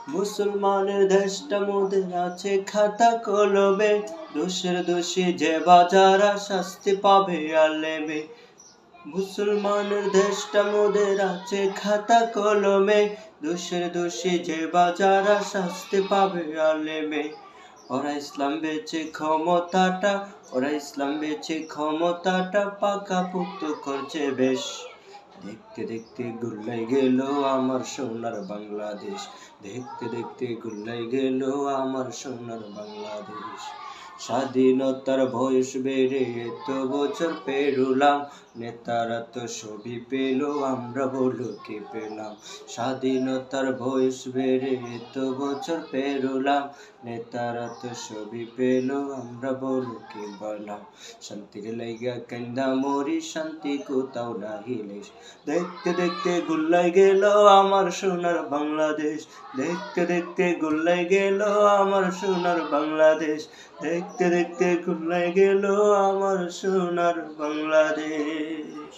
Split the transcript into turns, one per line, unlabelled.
মুসলমানের দেশটা মোদের আছে খাতা কলমে, দোষের দোষী যে বাজারা শাস্তি পাবে আলেমে। মুসলমানের দেশটা মোদের আছে খাতা কলমে, দোষের দোষী যে বাজারা শাস্তি পাবে আলেমে। ওরা ইসলাম বেচে ক্ষমতাটা, ওরা ইসলাম বেচে ক্ষমতাটা পাকাপোক্ত করছে বেশ। দেখতে দেখতে গুল্লাই গেল আমার সোনার বাংলাদেশ, দেখতে দেখতে গুল্লাই গেল আমার সোনার বাংলাদেশ। স্বাধীনতার বয়স বেড়ে এত বছর পেরুলাম, নেতারা তো সবই পেল, আমরা বলো কি পেলাম। স্বাধীনতার বয়স বেড়ে এত বছর পেরুলাম, নেতারা তো সবই পেল, আমরা বলো কি পেলাম। শান্তির লাইগা কান্দা মরি, শান্তি কোথাও নাহিলে। দেখতে দেখতে গুল্লাই গেল আমার সোনার বাংলাদেশ, দেখতে দেখতে গুল্লাই গেল আমার সোনার বাংলাদেশ, দেখতে দেখতে গুল্লাই গেল আমার সোনার বাংলাদেশ।